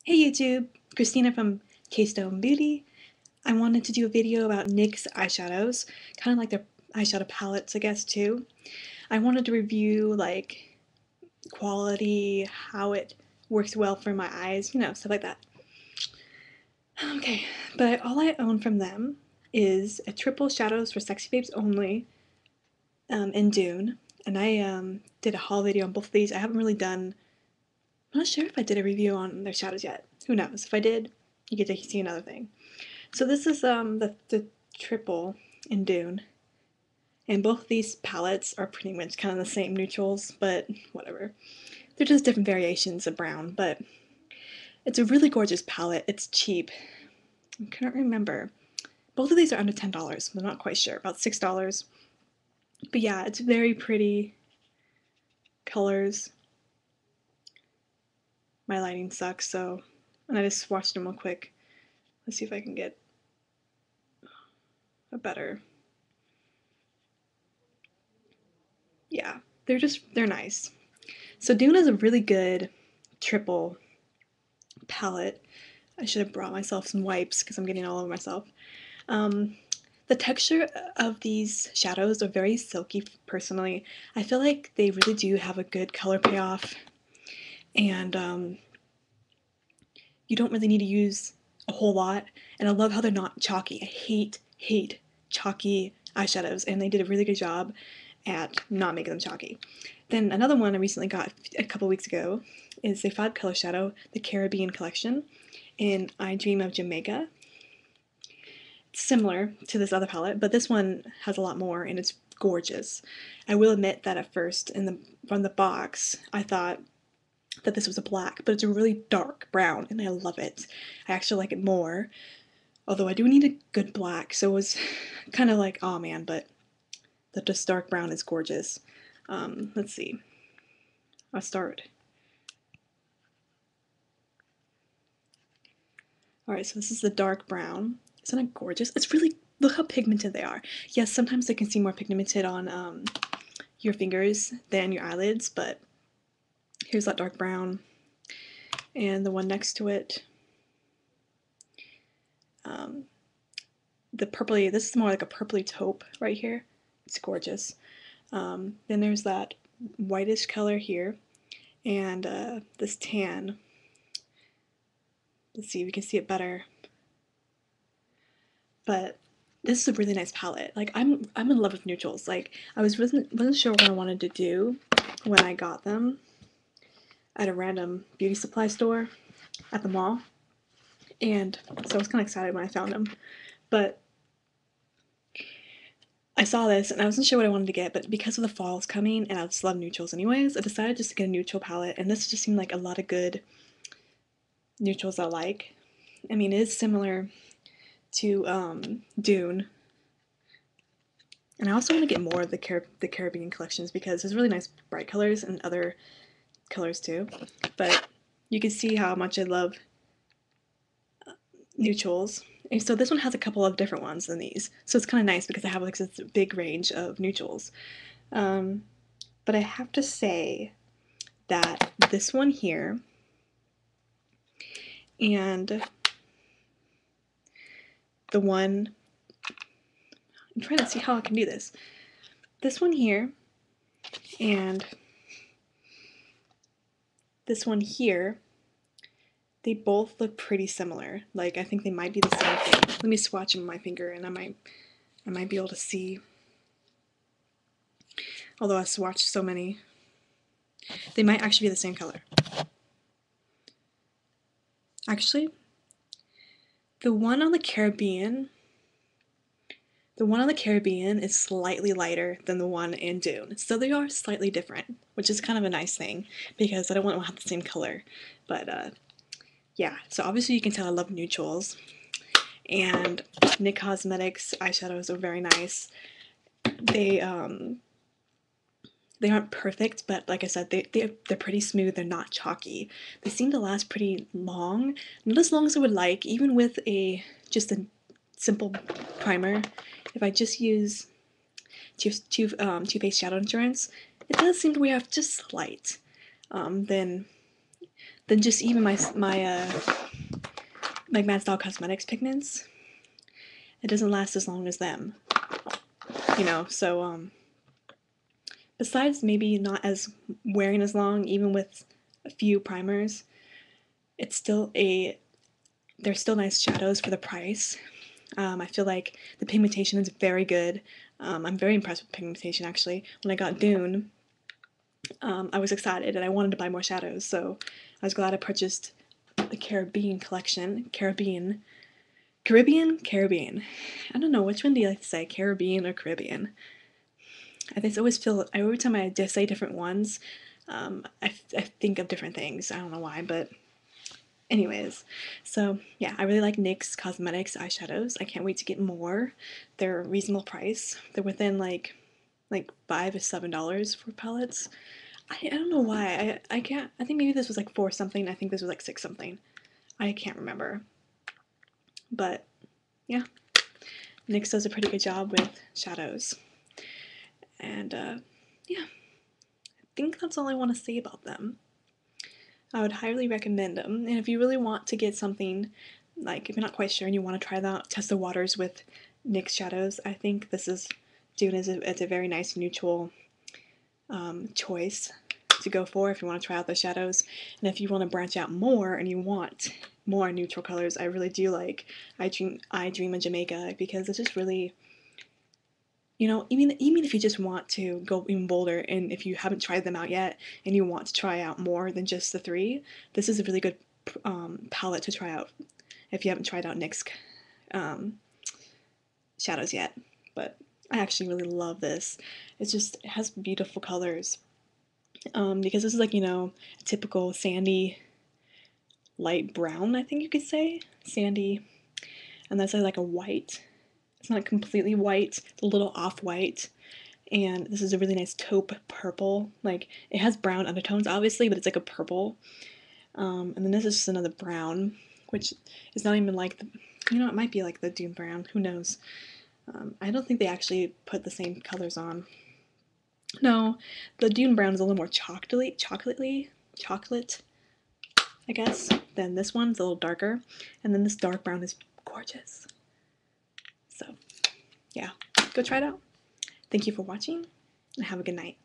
Hey YouTube, Christina from Keystone Beauty. I wanted to do a video about NYX eyeshadows, kind of like their eyeshadow palettes, I guess, too. I wanted to review like quality, how it works well for my eyes, stuff like that. Okay, but all I own from them is a triple shadows for sexy babes only, in Dune, and I did a haul video on both of these. I haven't really done. I'm not sure if I did a review on their shadows yet. Who knows? If I did, you get to see another thing. So this is the triple in Dune, and both of these palettes are pretty much kind of the same neutrals, but whatever. They're just different variations of brown, but it's a really gorgeous palette. It's cheap. I can't remember. Both of these are under $10. I'm not quite sure, about $6. But yeah, it's very pretty colors. My lighting sucks, so and I just swatched them real quick. Let's see if I can get a better. Yeah, they're nice. So Dune is a really good triple palette. I should have brought myself some wipes because I'm getting all over myself. Um, the texture of these shadows are very silky personally. I feel like they really do have a good color payoff, and you don't really need to use a whole lot. And I love how they're not chalky. I hate chalky eyeshadows, and they did a really good job at not making them chalky. Then another one I recently got a couple weeks ago is a 5-color shadow, the Caribbean collection, in I Dream of Jamaica. It's similar to this other palette, but this one has a lot more and it's gorgeous. I will admit that at first, from the box, I thought that this was a black, but it's a really dark brown, and I love it. I actually like it more, although I do need a good black, so it was kind of like, oh man, but this dark brown is gorgeous. Let's see. I'll start. Alright, so this is the dark brown. Isn't it gorgeous? It's really, look how pigmented they are. Yes, sometimes they can seem more pigmented on your fingers than your eyelids, but here's that dark brown. And the one next to it, the purpley, this is more like a purpley taupe right here. It's gorgeous. Then there's that whitish color here, and this tan. Let's see if you can see it better. But this is a really nice palette. Like I'm in love with neutrals. Like I wasn't sure what I wanted to do when I got them at a random beauty supply store at the mall, and so I was kind of excited when I found them. But I saw this and I wasn't sure what I wanted to get, but because of the fall's coming and I just love neutrals anyways, I decided just to get a neutral palette, and this just seemed like a lot of good neutrals I like. I mean, it is similar to Dune, and I also want to get more of the Caribbean collections because there's really nice bright colors and other colors too. But you can see how much I love neutrals. And so this one has a couple of different ones than these. So it's kind of nice because I have like this big range of neutrals. But I have to say that this one here and the one, I'm trying to see how I can do this. This one here and this one here, they both look pretty similar. Like I think they might be the same thing. Let me swatch them with my finger and I might be able to see. Although I swatched so many, they might actually be the same color. Actually, the one on the Caribbean is slightly lighter than the one in Dune. So they are slightly different, which is kind of a nice thing because I don't want to have the same color. But yeah, so obviously you can tell I love neutrals. And NYX Cosmetics eyeshadows are very nice. They aren't perfect, but like I said, they're pretty smooth. They're not chalky. They seem to last pretty long, not as long as I would like, even with just a simple primer. If I just use Too Faced Shadow Insurance, it does seem to wear off just slight. Then than just even my like Mad Style Cosmetics pigments. It doesn't last as long as them, you know. So besides maybe not as wearing as long, even with a few primers, it's still they're still nice shadows for the price. I feel like the pigmentation is very good. I'm very impressed with pigmentation actually. When I got Dune, I was excited and I wanted to buy more shadows, so I was glad I purchased the Caribbean collection. Caribbean. I don't know, which one do you like to say, Caribbean or Caribbean? I just always feel, every time I just say different ones, I think of different things. I don't know why, but anyways. So yeah, I really like NYX Cosmetics eyeshadows. I can't wait to get more. They're a reasonable price. They're within like $5 to $7 for palettes. I don't know why. I can't. I think maybe this was like 4 something. I think this was like 6 something. I can't remember. But yeah, NYX does a pretty good job with shadows. And yeah, I think that's all I want to say about them. I would highly recommend them. And if you really want to get something, like if you're not quite sure and you want to try that, test the waters with NYX shadows, I think this is Dune it's a very nice neutral choice to go for if you want to try out the shadows. And if you want to branch out more and you want more neutral colors, I really do like I Dream of Jamaica, because it's just really, you know, even if you just want to go even bolder, and if you haven't tried them out yet and you want to try out more than just the 3, this is a really good palette to try out if you haven't tried out NYX shadows yet. But I actually really love this. It has beautiful colors. Because this is like, you know, a typical sandy light brown, I think you could say. Sandy. And that's like a white. It's not completely white, it's a little off-white. And this is a really nice taupe purple. Like, it has brown undertones, obviously, but it's like a purple. And then this is just another brown, which is not even like the, you know, it might be like the Dune brown, who knows. I don't think they actually put the same colors on. No, the Dune brown is a little more chocolate, I guess, than this one. It's a little darker. And then this dark brown is gorgeous. So, yeah, go try it out. Thank you for watching, and have a good night.